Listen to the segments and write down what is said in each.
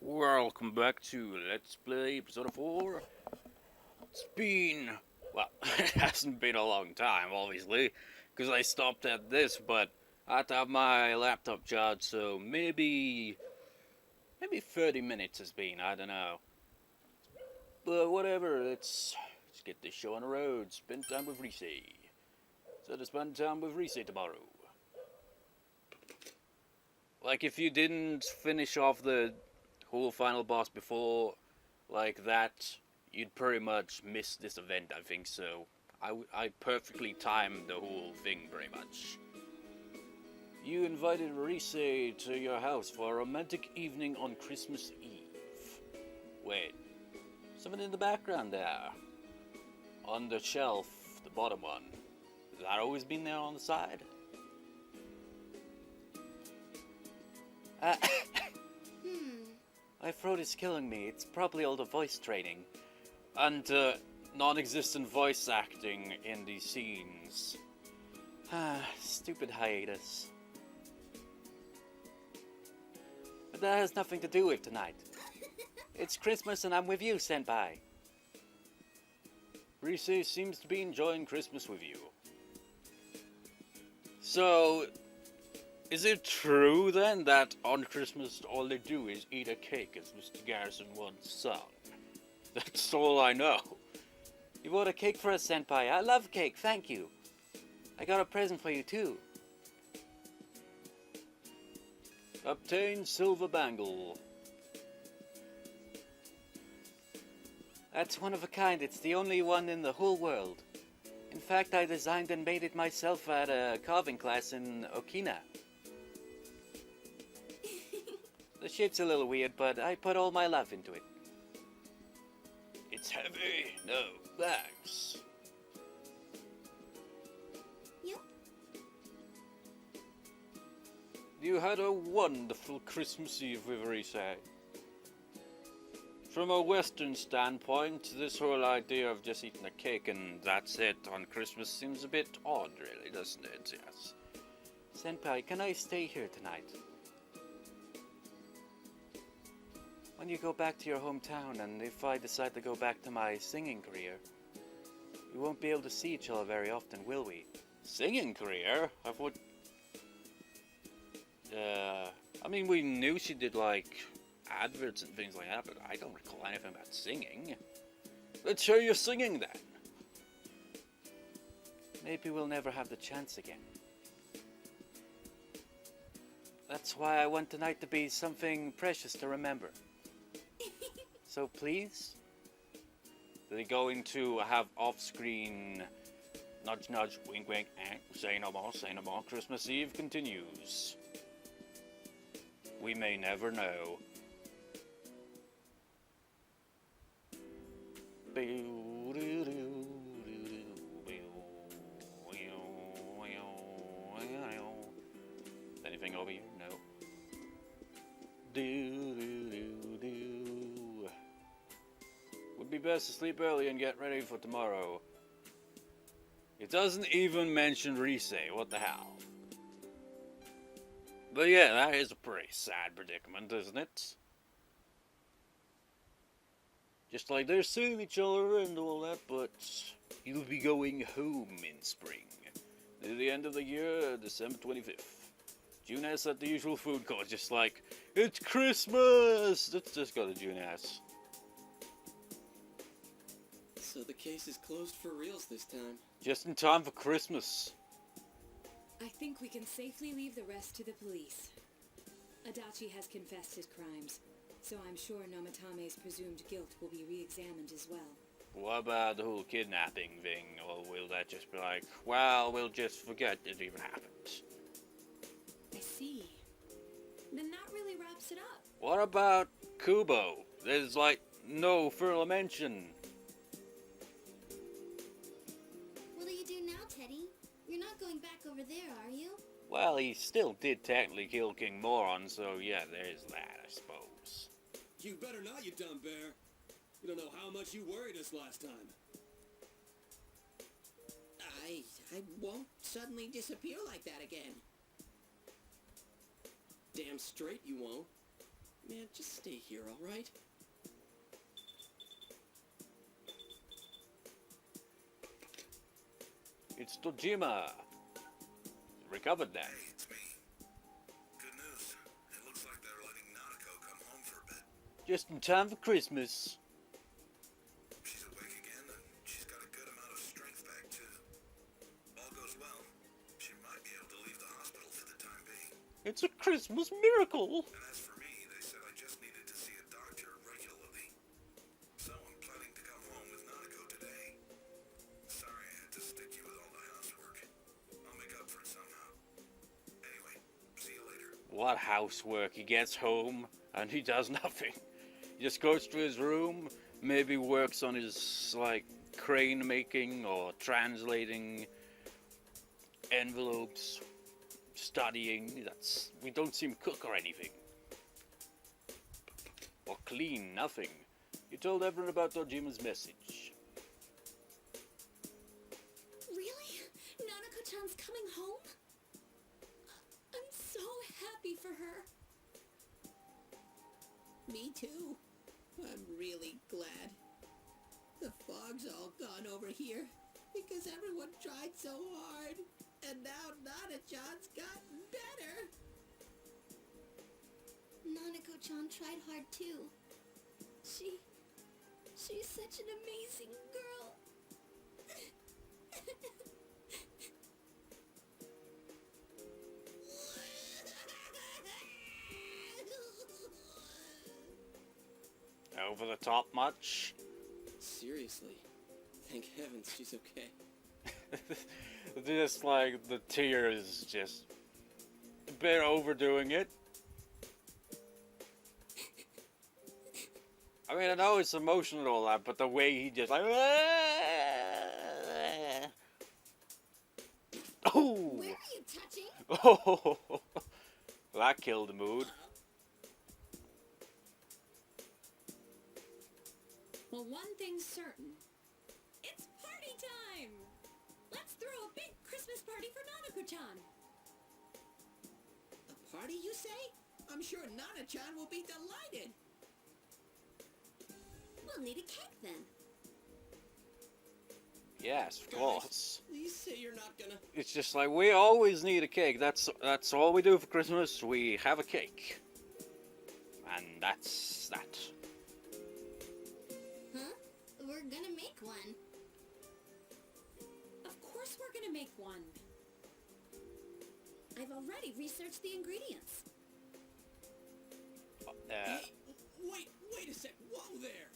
Welcome back to Let's Play Episode 4. It's been, well, it hasn't been a long time, obviously, because I stopped at this, but I had to have my laptop charged, so maybe 30 minutes has been, I don't know. But whatever, let's get this show on the road, spend time with Reese. So to spend time with Reese tomorrow. Like, if you didn't finish off the whole final boss before, like that, you'd pretty much miss this event, I think, so I perfectly timed the whole thing, pretty much. You invited Reese to your house for a romantic evening on Christmas Eve. Wait, something in the background there. On the shelf, the bottom one. Has that always been there on the side? My throat is killing me. It's probably all the voice training. And non-existent voice acting in these scenes. Stupid hiatus. But that has nothing to do with tonight. It's Christmas and I'm with you, Senpai. Reese seems to be enjoying Christmas with you. So, is it true then that on Christmas all they do is eat a cake, as Mr. Garrison once sung? That's all I know. You bought a cake for us, Senpai. I love cake, thank you. I got a present for you too. Obtain silver bangle. That's one of a kind. It's the only one in the whole world. In fact, I designed and made it myself at a carving class in Okina. The shape's a little weird, but I put all my love into it. It's heavy. No, thanks. Yep. You had a wonderful Christmas Eve with Reese. From a Western standpoint, this whole idea of just eating a cake and that's it on Christmas seems a bit odd, really, doesn't it? Yes. Senpai, can I stay here tonight? When you go back to your hometown, and if I decide to go back to my singing career, we won't be able to see each other very often, will we? Singing career? I thought... I mean, we knew she did, like, adverts and things like that, but I don't recall anything about singing. Let's hear you singing, then. Maybe we'll never have the chance again. That's why I want tonight to be something precious to remember. So please? They're going to have off-screen nudge nudge, wink wink, say no more, Christmas Eve continues. We may never know. Anything over here? No. Would be best to sleep early and get ready for tomorrow. It doesn't even mention Reese, what the hell? But yeah, that is a pretty sad predicament, isn't it? Just like they're seeing each other and all that, but you'll be going home in spring. Near the end of the year, December 25th. June-ass at the usual food court, just like, it's Christmas! Let's just go to June-ass. So the case is closed for reals this time. Just in time for Christmas. I think we can safely leave the rest to the police. Adachi has confessed his crimes, so I'm sure Namatame's presumed guilt will be re-examined as well. What about the whole kidnapping thing? Or will that just be like, well, we'll just forget it even happened? I see. Then that really wraps it up. What about Kubo? There's like no further mention. What do you do now, Teddy? You're not going back over there, are you? Well, he still did technically kill King Moron, so yeah, there's that, I suppose. You better not, you dumb bear. You don't know how much you worried us last time. I won't suddenly disappear like that again. Damn straight you won't. Man, just stay here, alright? It's Dojima. Recovered that. Hey, it's me. Good news. It looks like they're letting Nanako come home for a bit. Just in time for Christmas. She's awake again, and she's got a good amount of strength back, too. All goes well. She might be able to leave the hospital for the time being. It's a Christmas miracle. And as for me, they said I just needed to see a doctor regularly. So I'm planning to come home with Nanako today. Sorry I had to stick you with all the housework. I'll make up for it somehow. Anyway, see you later. What housework? He gets home and he does nothing. He just goes to his room, maybe works on his, like, crane making or translating envelopes, studying. We don't see him cook or anything. Or clean, nothing. He told everyone about Dojima's message. Really? Nanako-chan's coming home? I'm so happy for her. Me too. I'm really glad. The fog's all gone over here because everyone tried so hard. And now Nana-chan's gotten better. Nanako-chan tried hard too. She's such an amazing girl. Over the top much? Seriously. Thank heavens she's okay. Just like the tears, just a bit overdoing it. I mean, I know it's emotional and all that, but the way he just like, oh, Where are you touching? oh, that killed the mood. Well, one thing's certain. It's party time! Let's throw a big Christmas party for Nanako-chan. A party, you say? I'm sure Nana-chan will be delighted. We'll need a cake then. Yes, of Guys, course. please say you're not gonna... It's just like we always need a cake. That's all we do for Christmas. We have a cake, and that's that. Huh? We're gonna make one. Of course we're gonna make one. I've already researched the ingredients. Wait a sec. Whoa there.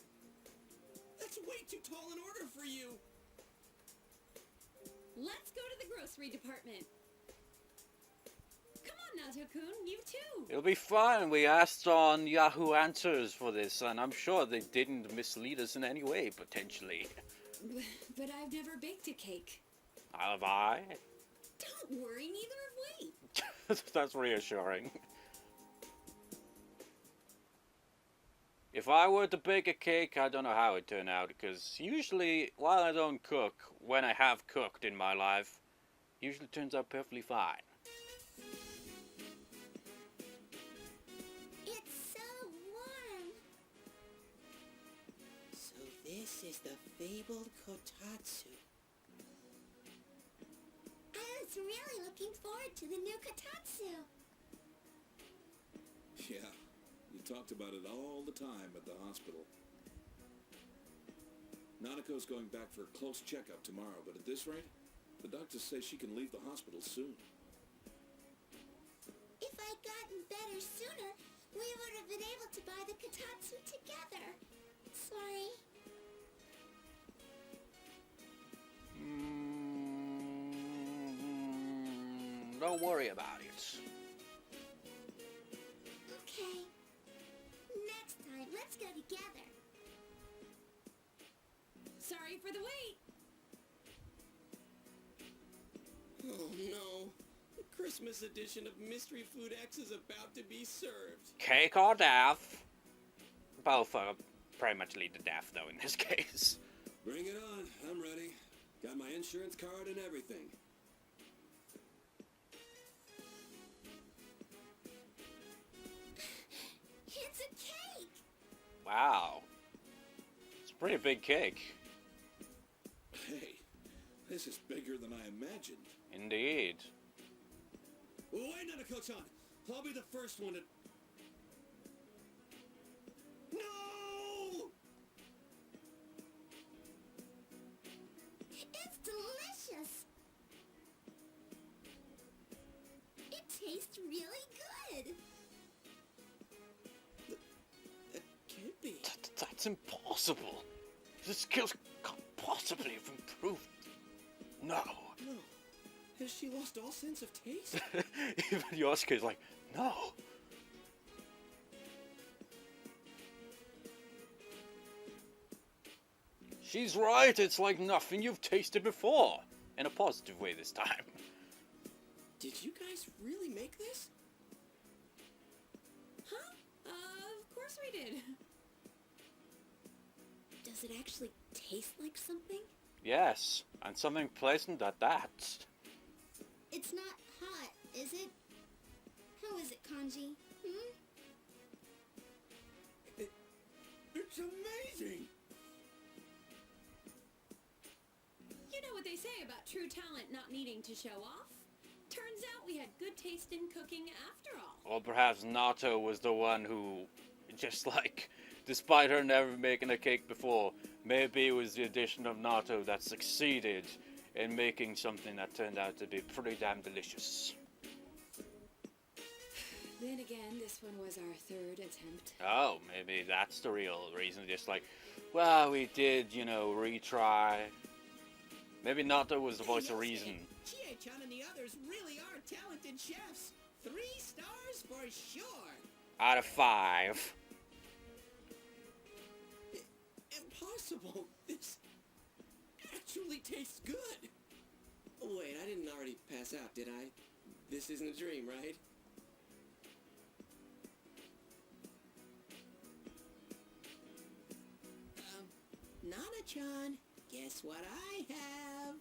That's way too tall an order for you. Let's go to the grocery department. Come on, Nato-kun, you too. It'll be fun. We asked on Yahoo Answers for this, and I'm sure they didn't mislead us in any way, potentially. But I've never baked a cake. Have I? Don't worry, neither have we. That's reassuring. If I were to bake a cake, I don't know how it'd turn out, because usually, while I don't cook, when I have cooked in my life, usually turns out perfectly fine. It's so warm. So this is the fabled Kotatsu. I was really looking forward to the new Kotatsu. Yeah, you talked about it all the time at the hospital. Nanako's going back for a close checkup tomorrow, but at this rate, the doctors say she can leave the hospital soon. If I'd gotten better sooner, we would have been able to buy the Kotatsu together. Sorry. Don't worry about it. Okay. Next time, let's go together. Sorry for the wait. Oh no. The Christmas edition of Mystery Food X is about to be served. Cake or death? Both are pretty much lead to death, though, in this case. Bring it on. I'm ready. Got my insurance card and everything. It's Wow. It's a pretty big cake. Hey, this is bigger than I imagined. Indeed. Wait, Nanako-chan! I'll be the first one to... No! It's delicious. It tastes really good. That can't be. That's impossible. The skills can't possibly have improved. No. No. Has she lost all sense of taste? Even Yosuke's like, no. She's right, it's like nothing you've tasted before. In a positive way this time. Did you guys really make this? Huh? Of course we did. Does it actually taste like something? Yes, and something pleasant at that. It's not hot, is it? How is it, Kanji? Hmm? It's amazing! You know what they say about true talent not needing to show off? Turns out we had good taste in cooking after all. Or perhaps Nato was the one who, just like, despite her never making a cake before, maybe it was the addition of Nato that succeeded in making something that turned out to be pretty damn delicious. Then again, this one was our third attempt. Oh, maybe that's the real reason. Just like, well, we did, retry. Maybe Nato was the voice of reason. Chie-chan and the others really are talented chefs. 3 stars for sure. Out of 5. Impossible! This actually tastes good! Wait, I didn't already pass out, did I? This isn't a dream, right? Nana-chan, guess what I have?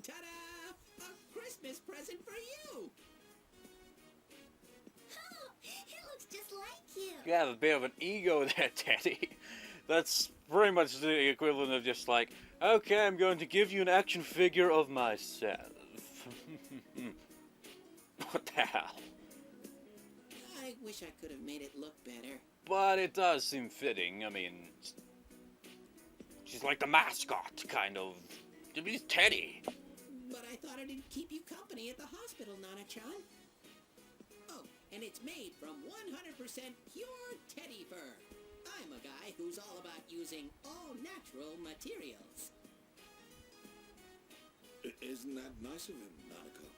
Ta-da! A Christmas present for you! Oh, it looks just like you. You have a bit of an ego there, Teddy. That's pretty much the equivalent of just like, okay, I'm going to give you an action figure of myself. What the hell? I wish I could have made it look better. But it does seem fitting. I mean, she's like the mascot, kind of. She's Teddy. But I thought it'd keep you company at the hospital, Nana-chan. Oh, and it's made from 100% pure teddy fur. I'm a guy who's all about using all natural materials. Isn't that nice of him, Nanako?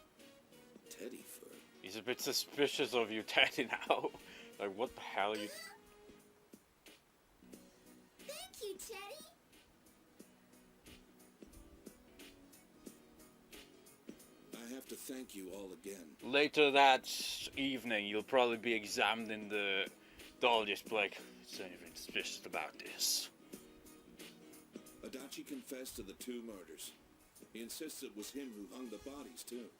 Teddy fur. He's a bit suspicious of you, Teddy, now. Like, what the hell are you... Thank you, Teddy. I have to thank you all again. Later that evening, you'll probably be examining the doll, just like, is there anything suspicious about this? Adachi confessed to the 2 murders. He insists it was him who hung the bodies, too.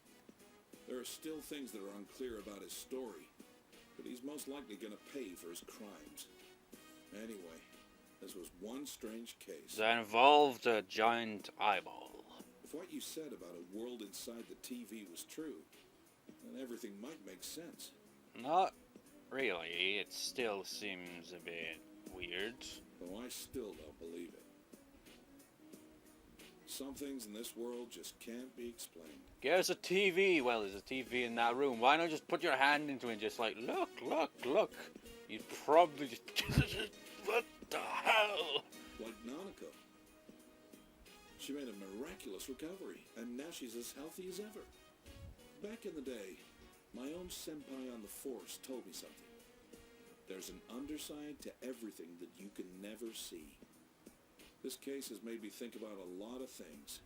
There are still things that are unclear about his story, but he's most likely going to pay for his crimes. Anyway, this was one strange case. That involved a giant eyeball. If what you said about a world inside the TV was true, then everything might make sense. Not really. It still seems a bit weird. Though I still don't believe it. Some things in this world just can't be explained. There's a TV. Well, there's a TV in that room. Why not just put your hand into it and just like, look, look, look. You'd probably just... What the hell? Like Nanako. She made a miraculous recovery, and now she's as healthy as ever. Back in the day, my own senpai on the force told me something. There's an underside to everything that you can never see. This case has made me think about a lot of things.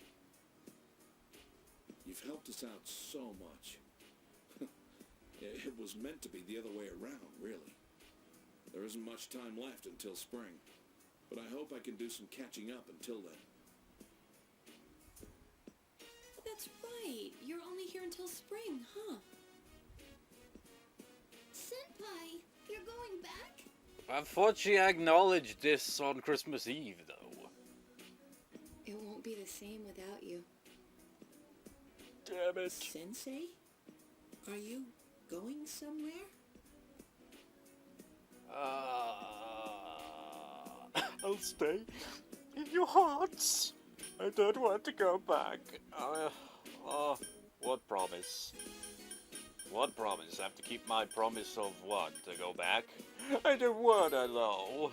You've helped us out so much. It was meant to be the other way around, really. There isn't much time left until spring, but I hope I can do some catching up until then. That's right. You're only here until spring, huh? Senpai, you're going back? I thought she acknowledged this on Christmas Eve, though. It won't be the same without you. Damn it. Sensei? Are you going somewhere? I'll stay in your hearts. I don't want to go back. What promise? What promise? I have to keep my promise of what? To go back? I don't want to know.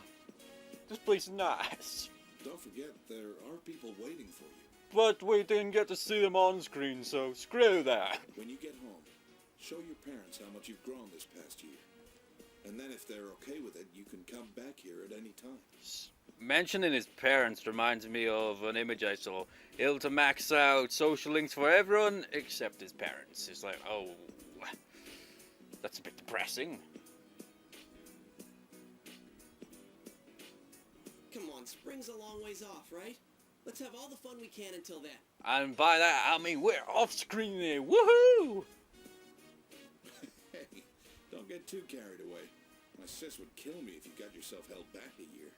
This place is nice. Don't forget, there are people waiting for you. But we didn't get to see them on screen, so screw that. When you get home, show your parents how much you've grown this past year. And then if they're okay with it, you can come back here at any time. Mentioning his parents reminds me of an image I saw. Able to max out social links for everyone except his parents. It's like, oh, that's a bit depressing. Come on, spring's a long ways off, right? Let's have all the fun we can until then. And by that, I mean we're off screen there. Woohoo! Hey, don't get too carried away. My sis would kill me if you got yourself held back a year.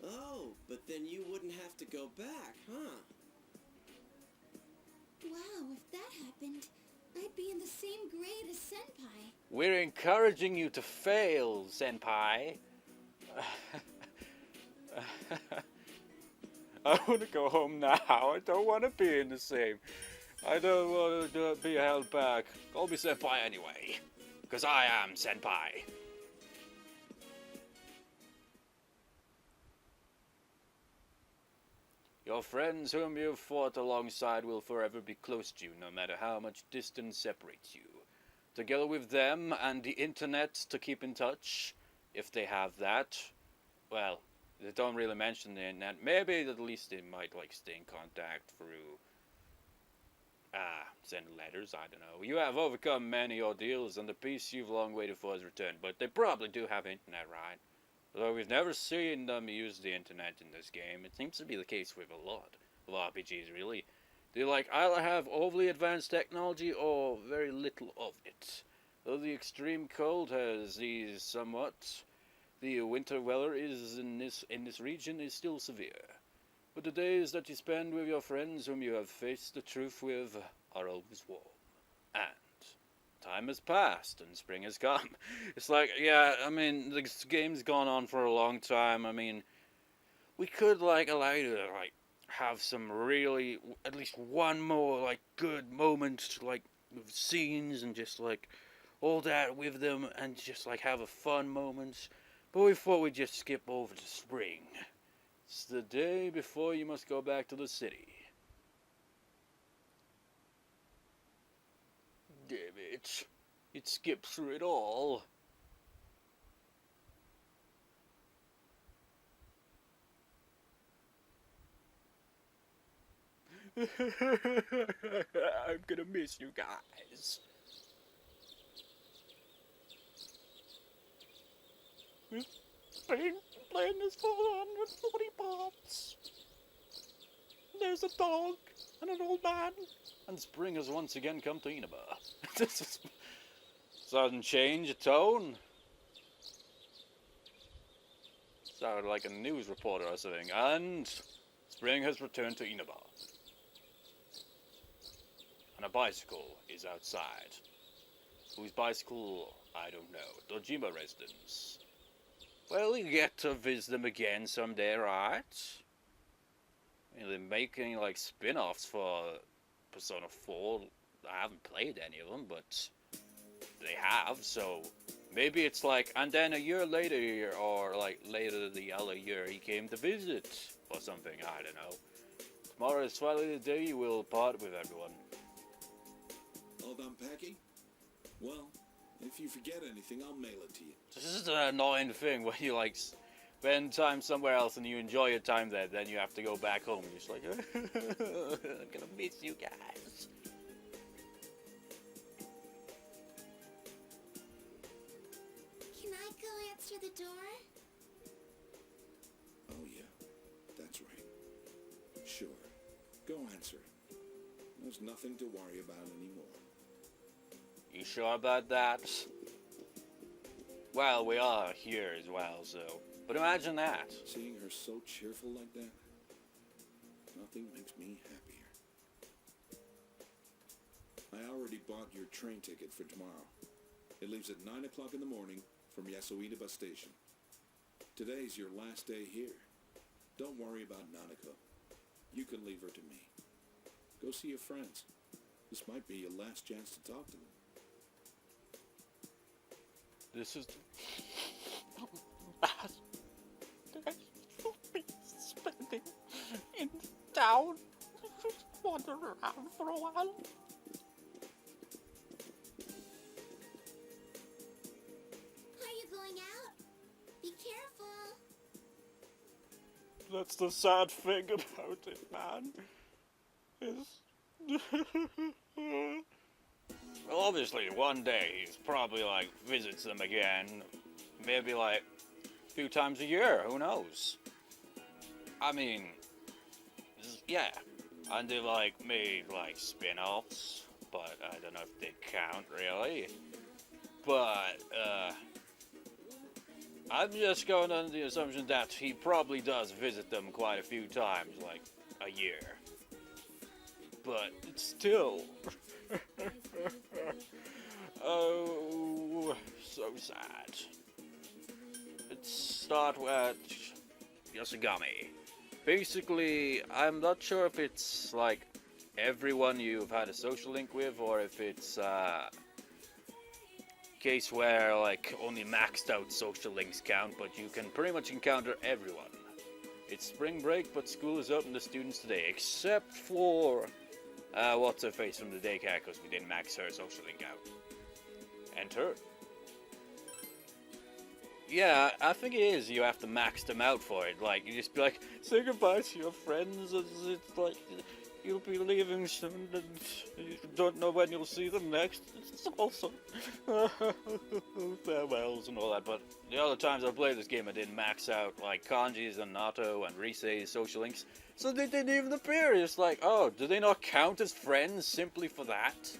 Oh, but then you wouldn't have to go back, huh? Wow, if that happened, I'd be in the same grade as Senpai. We're encouraging you to fail, Senpai. I want to go home now. I don't want to be in the same. I don't want to be held back. Call me Senpai anyway. Because I am Senpai. Your friends whom you've fought alongside will forever be close to you, no matter how much distance separates you. Together with them and the internet to keep in touch, if they have that. Well, they don't really mention the internet. Maybe at least they might like stay in contact through send letters, I don't know. You have overcome many ordeals and the peace you've long waited for has returned, but they probably do have internet, right? Although we've never seen them use the internet in this game, it seems to be the case with a lot of RPGs, really. They like either have overly advanced technology or very little of it. Though the extreme cold has eased somewhat, the winter weather is in this region is still severe. But the days that you spend with your friends whom you have faced the truth with are always warm. And time has passed and spring has come. It's like, yeah, I mean, this game's gone on for a long time. I mean, we could like allow you to like have some really, at least one more like good moment, like with scenes and just like all that with them and just like have a fun moment. But we thought we'd just skip over to spring. It's the day before you must go back to the city. Damn it. It skipped through it all. I'm gonna miss you guys. Playing this for 140 parts. There's a dog and an old man. And spring has once again come to Inaba. This is sudden change of tone. Sounded like a news reporter or something. And spring has returned to Inaba. And a bicycle is outside. Whose bicycle? I don't know. Dojima residents. Well, you get to visit them again someday, right? I mean, they're making like spin-offs for Persona 4. I haven't played any of them, but they have, so maybe it's like, and then a year later, or like later the other year, he came to visit, or something, I don't know. Tomorrow is finally the day you will part with everyone. All done packing? Well, if you forget anything, I'll mail it to you. This is an annoying thing when you like spend time somewhere else and you enjoy your time there, then you have to go back home. You're just like, I'm gonna miss you guys. Can I go answer the door? Oh, yeah. That's right. Sure. Go answer it. There's nothing to worry about anymore. You sure about that? well, we are here as well, so. But imagine that. Seeing her so cheerful like that, nothing makes me happier. I already bought your train ticket for tomorrow. It leaves at 9 o'clock in the morning from Yasuida bus station. Today's your last day here. Don't worry about Nanako. You can leave her to me. Go see your friends. This might be your last chance to talk to them. This is the last day for me spending in town. Just wander around for a while. Are you going out? Be careful. That's the sad thing about it, man. Well, obviously, one day he's probably like visits them again. Maybe like a few times a year, who knows? I mean, yeah. And they like made like spin offs, but I don't know if they count really. But, I'm just going under the assumption that he probably does visit them quite a few times, like a year. But it's still. Oh, so sad. Let's start with Yasugami. Basically, I'm not sure if it's like everyone you've had a social link with, or if it's case where like only maxed out social links count, but you can pretty much encounter everyone. It's spring break, but school is open to students today, except for what's her face from the daycare, because we didn't max her social link out. Enter. Yeah, I think it is. You have to max them out for it. Like, you just be like, say goodbye to your friends, as it's like, you'll be leaving soon, and you don't know when you'll see them next. It's awesome. Farewells and all that, but the other times I played this game, I didn't max out, like, Kanji's and Nato and Risei's social links, so they didn't even appear. It's like, oh, do they not count as friends simply for that?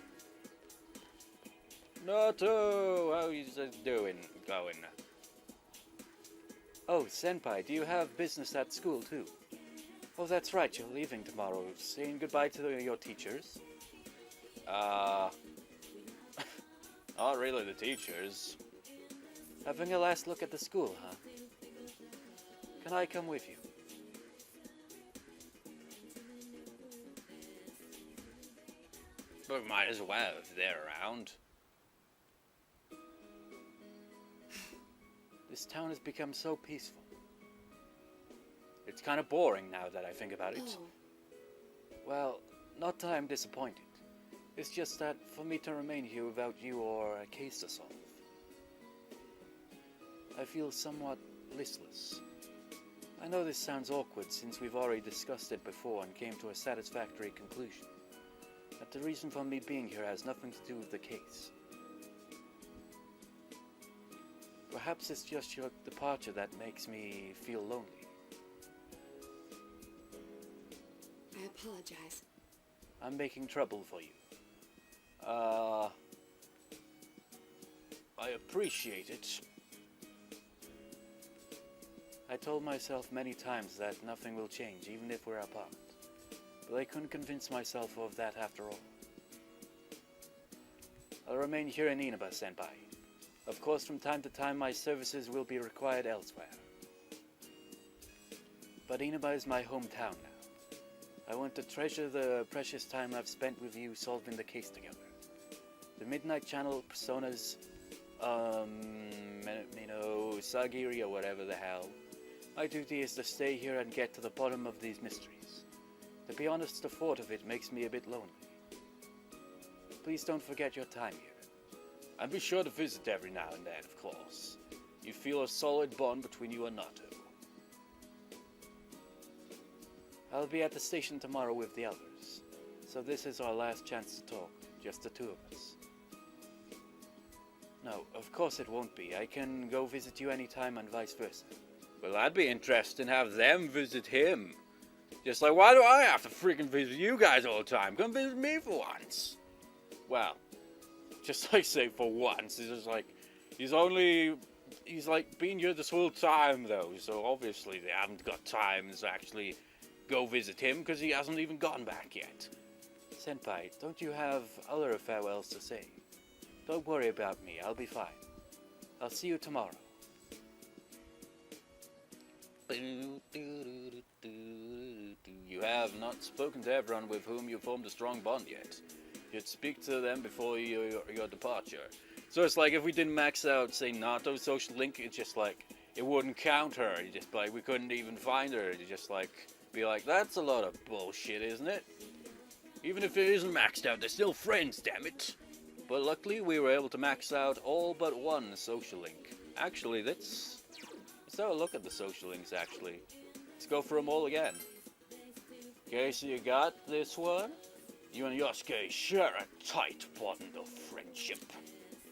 Nato, how is it going? Oh, Senpai, do you have business at school too? Oh, that's right, you're leaving tomorrow. Saying goodbye to your teachers? Not really the teachers. Having a last look at the school, huh? Can I come with you? But might as well if they're around. This town has become so peaceful. It's kind of boring now that I think about it. Oh, Well, not that I'm disappointed. It's just that for me to remain here without you or a case to solve, I feel somewhat listless. I know this sounds awkward since we've already discussed it before and came to a satisfactory conclusion. But the reason for me being here has nothing to do with the case. Perhaps it's just your departure that makes me feel lonely. I apologize. I'm making trouble for you. I appreciate it. I told myself many times that nothing will change, even if we're apart. But I couldn't convince myself of that after all. I'll remain here in Inaba, Senpai. Of course, from time to time, my services will be required elsewhere. But Inaba is my hometown now. I want to treasure the precious time I've spent with you solving the case together. The Midnight Channel personas, Sagiri or whatever the hell. My duty is to stay here and get to the bottom of these mysteries. To be honest, the thought of it makes me a bit lonely. Please don't forget your time here. And be sure to visit every now and then, of course. You feel a solid bond between you and Nato. I'll be at the station tomorrow with the others, so this is our last chance to talk, just the two of us. No, of course it won't be. I can go visit you anytime and vice versa. Well, that'd be interesting, have them visit him. Just like, why do I have to freaking visit you guys all the time? Come visit me for once. Well, just like say for once, it's just like, he's only he's like been here this whole time though, so obviously they haven't got time to actually go visit him because he hasn't even gotten back yet. Senpai, don't you have other farewells to say? Don't worry about me, I'll be fine. I'll see you tomorrow. You have not spoken to everyone with whom you formed a strong bond yet. You'd speak to them before your departure. So it's like if we didn't max out, say, Nato's social link, it's just like, it wouldn't count her. It's just like, we couldn't even find her. It's just like, be like, that's a lot of bullshit, isn't it? Even if it isn't maxed out, they're still friends, damn it. But luckily, we were able to max out all but one social link. Actually, let's have a look at the social links, actually. Let's go through them all again. Okay, so you got this one. You and Yosuke share a tight bond of friendship.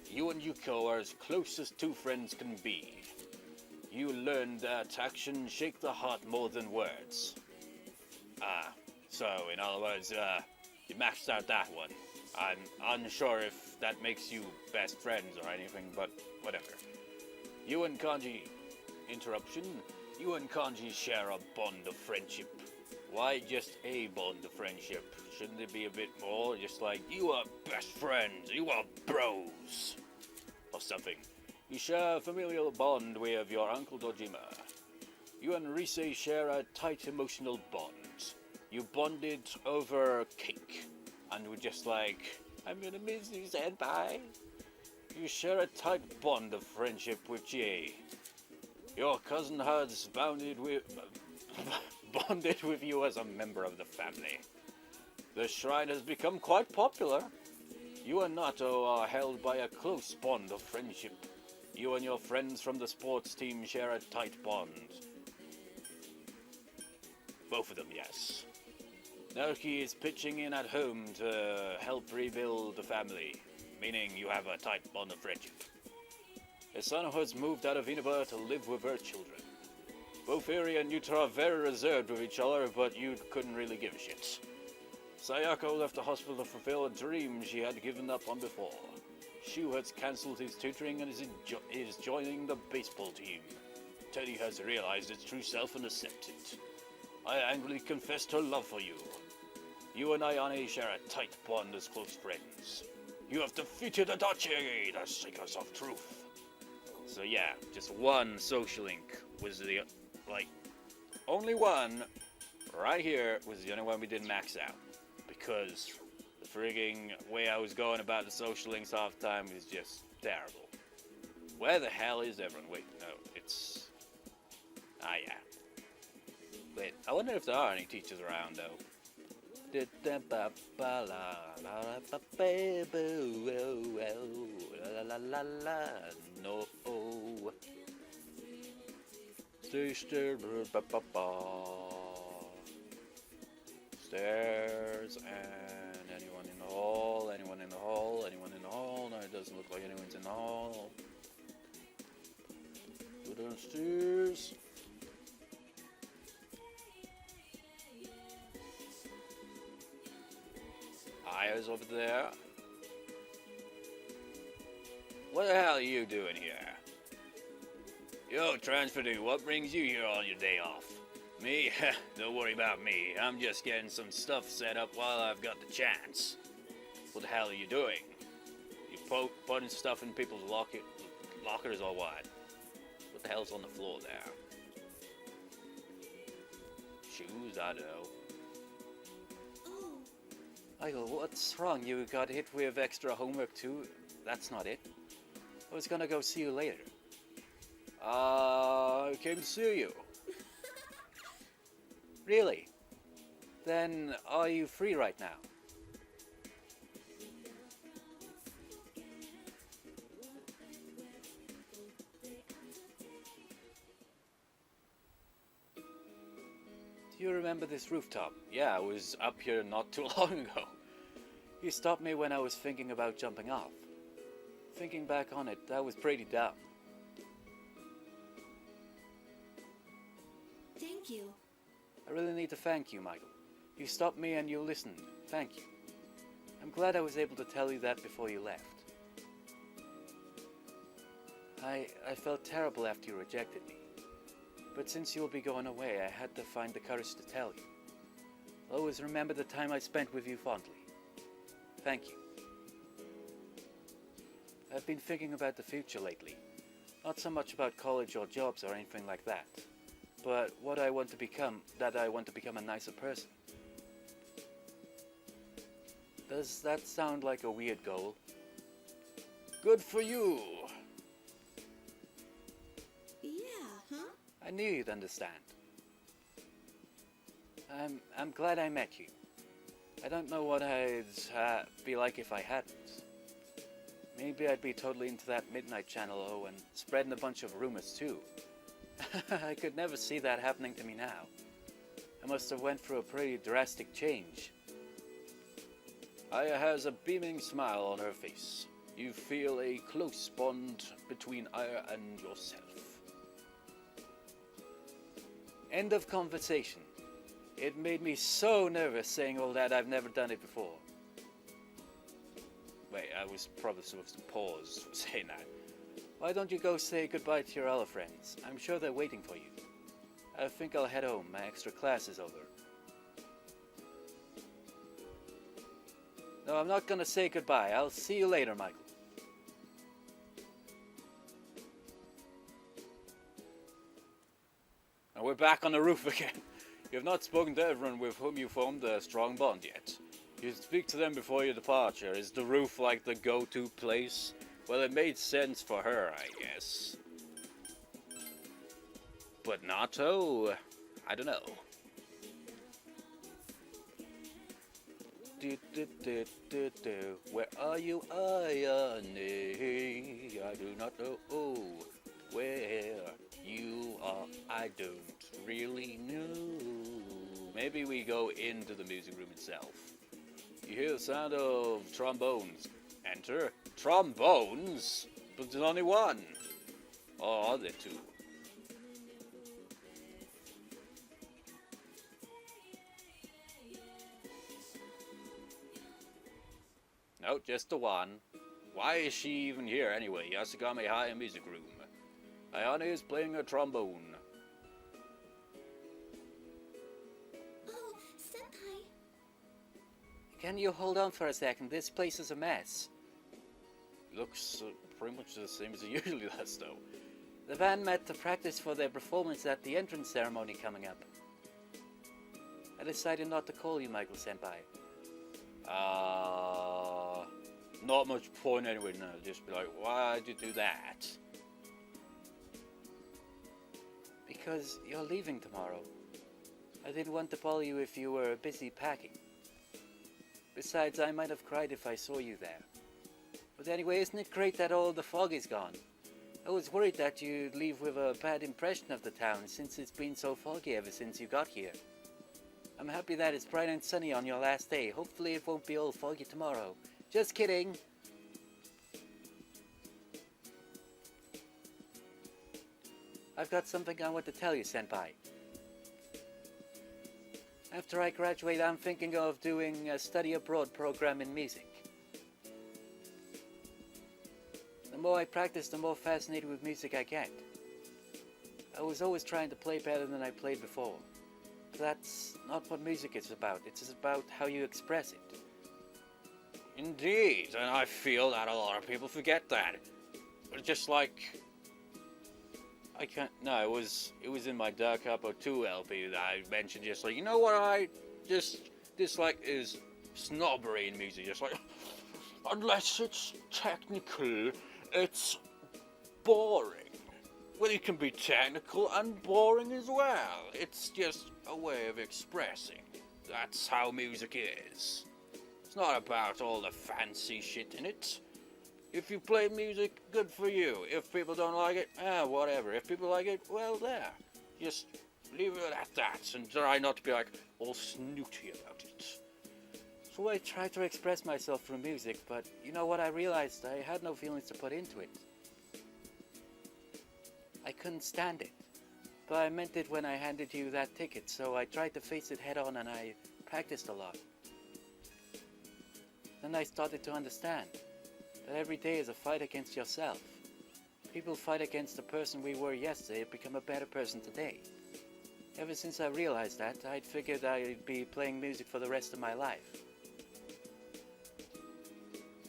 You and Yuko are as close as two friends can be. You learned that actions shake the heart more than words. So in other words, you maxed out that one. I'm unsure if that makes you best friends or anything, but whatever. You and Kanji, interruption, you and Kanji share a bond of friendship. Why just a bond of friendship? Shouldn't it be a bit more? Just like, you are best friends, you are bros. Or something. You share a familial bond with your Uncle Dojima. You and Rise share a tight emotional bond. You bonded over cake. And were just like, I'm gonna miss you, senpai. You share a tight bond of friendship with Jie. Your cousin has bonded with you as a member of the family. The shrine has become quite popular. You and Nato are held by a close bond of friendship. You and your friends from the sports team share a tight bond. Both of them, yes. Naoki is pitching in at home to help rebuild the family, meaning you have a tight bond of friendship. Asano has moved out of Inaba to live with her children. Both Eri and Yuta are very reserved with each other, but you couldn't really give a shit. Sayako left the hospital to fulfill a dream she had given up on before. Shu has cancelled his tutoring and is joining the baseball team. Teddy has realized its true self and accepted. I angrily confessed her love for you. You and Ayane share a tight bond as close friends. You have defeated Adachi, the seekers of truth. So yeah, just one social link was the, only one right here was the only one we didn't max out. Because the frigging way I was going about the social links half the time is just terrible. Where the hell is everyone? Wait, no, it's... yeah. Wait, I wonder if there are any teachers around, though. No. Stairs, and anyone in the hall, anyone in the hall, anyone in the hall. No, it doesn't look like anyone's in the hall. Go downstairs. Aya's over there. What the hell are you doing here? Yo, Transfer Dude, what brings you here on your day off? Me? Don't worry about me. I'm just getting some stuff set up while I've got the chance. What the hell are you doing? You putting stuff in people's lockers or what? What the hell's on the floor there? Shoes? I don't know. I go, what's wrong? You got hit with extra homework too? That's not it. I was gonna go see you later. I came to see you. Really? Then are you free right now? Do you remember this rooftop? Yeah, I was up here not too long ago. You stopped me when I was thinking about jumping off. Thinking back on it, that was pretty dumb. Thank you. I really need to thank you, Michael. You stopped me and you listened. Thank you. I'm glad I was able to tell you that before you left. I felt terrible after you rejected me. But since you'll be going away, I had to find the courage to tell you. I'll always remember the time I spent with you fondly. Thank you. I've been thinking about the future lately. Not so much about college or jobs or anything like that. But what I want to become, that I want to become a nicer person. Does that sound like a weird goal? Good for you. Yeah, huh? I knew you'd understand. I'm glad I met you. I don't know what I'd be like if I hadn't. Maybe I'd be totally into that Midnight Channel and spreading a bunch of rumors too. I could never see that happening to me now. I must have went through a pretty drastic change. Aya has a beaming smile on her face. You feel a close bond between Aya and yourself. End of conversation. It made me so nervous saying all that. I've never done it before. Wait, I was probably supposed to pause for saying that. Why don't you go say goodbye to your other friends? I'm sure they're waiting for you. I think I'll head home. My extra class is over. No, I'm not gonna say goodbye. I'll see you later, Michael. And we're back on the roof again. You have not spoken to everyone with whom you formed a strong bond yet. You speak to them before your departure. Is the roof like the go-to place? Well, it made sense for her, I guess. But Nato? I don't know. Where are you, Ayane? I do not know where you are. I don't really know. Maybe we go into the music room itself. You hear the sound of trombones. Enter. Trombones? But there's only one. Or are there two? No, just the one. Why is she even here anyway? Yasugami High Music Room. Ayane is playing a trombone. Oh, Senpai. Can you hold on for a second? This place is a mess. Looks pretty much the same as it usually does, though. The band met to practice for their performance at the entrance ceremony coming up. I decided not to call you Michael Senpai. Not much point anyway, no. Just be like, why'd you do that? Because you're leaving tomorrow. I didn't want to bother you if you were busy packing. Besides, I might have cried if I saw you there. But anyway, isn't it great that all the fog is gone? I was worried that you'd leave with a bad impression of the town since it's been so foggy ever since you got here. I'm happy that it's bright and sunny on your last day. Hopefully it won't be all foggy tomorrow. Just kidding. I've got something I want to tell you, Senpai. After I graduate, I'm thinking of doing a study abroad program in music. The more I practice, the more fascinated with music I get. I was always trying to play better than I played before. But that's not what music is about. It's about how you express it. Indeed, and I feel that a lot of people forget that. But just like... I can't... No, it was in my Dark Capo 2 LP that I mentioned just like, you know what I just dislike is snobbery in music. Just like, unless it's technical, it's boring. Well, it can be technical and boring as well. It's just a way of expressing. That's how music is. It's not about all the fancy shit in it. If you play music, good for you. If people don't like it, whatever. If people like it, well, there. Just leave it at that and try not to be like all snooty about it. So I tried to express myself through music, but you know what I realized? I had no feelings to put into it. I couldn't stand it. But I meant it when I handed you that ticket, so I tried to face it head on and I practiced a lot. Then I started to understand that every day is a fight against yourself. People fight against the person we were yesterday to become a better person today. Ever since I realized that, I'd figured I'd be playing music for the rest of my life.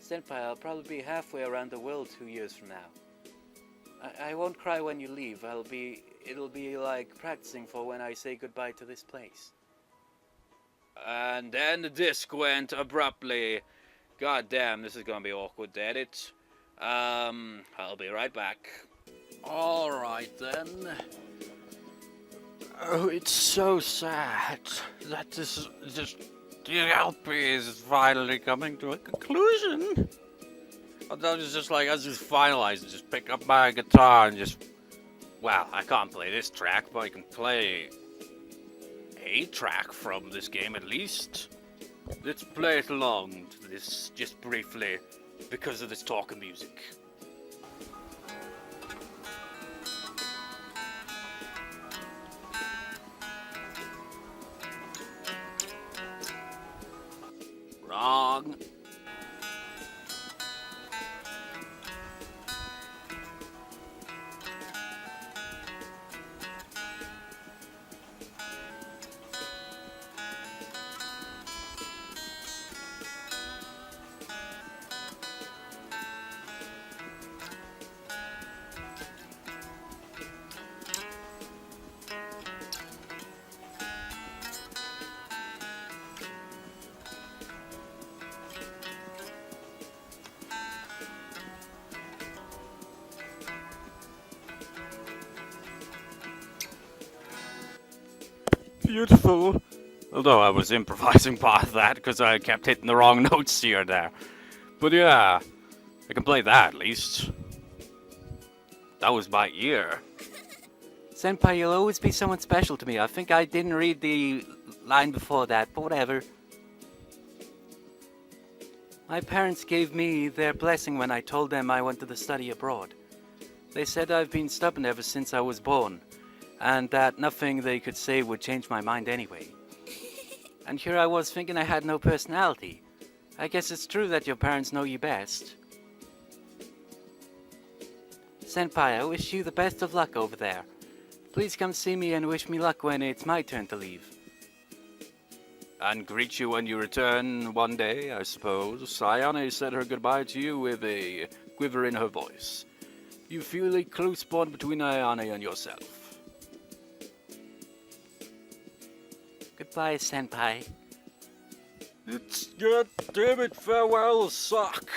Senpai, I'll probably be halfway around the world 2 years from now. I won't cry when you leave. It'll be like practicing for when I say goodbye to this place. And then the disc went abruptly. God damn, this is gonna be awkward to edit. I'll be right back. Alright then. Oh, it's so sad that this the LP is finally coming to a conclusion. I was just like, I just finalized it, just pick up my guitar and just, well, I can't play this track, but I can play a track from this game at least. Let's play it along to this just briefly because of this talking music. Wrong. Beautiful. Although I was improvising part of that because I kept hitting the wrong notes here and there. But yeah, I can play that at least. That was my ear. Senpai, you'll always be someone special to me. I think I didn't read the line before that, but whatever. My parents gave me their blessing when I told them I wanted to study abroad. They said I've been stubborn ever since I was born, and that nothing they could say would change my mind anyway. And here I was thinking I had no personality. I guess it's true that your parents know you best. Senpai, I wish you the best of luck over there. Please come see me and wish me luck when it's my turn to leave. And greet you when you return one day, I suppose. Sayane said her goodbye to you with a quiver in her voice. You feel a close bond between Ayane and yourself. Goodbye, Senpai. It's goddamn it, farewell suck.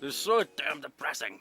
It's so damn depressing.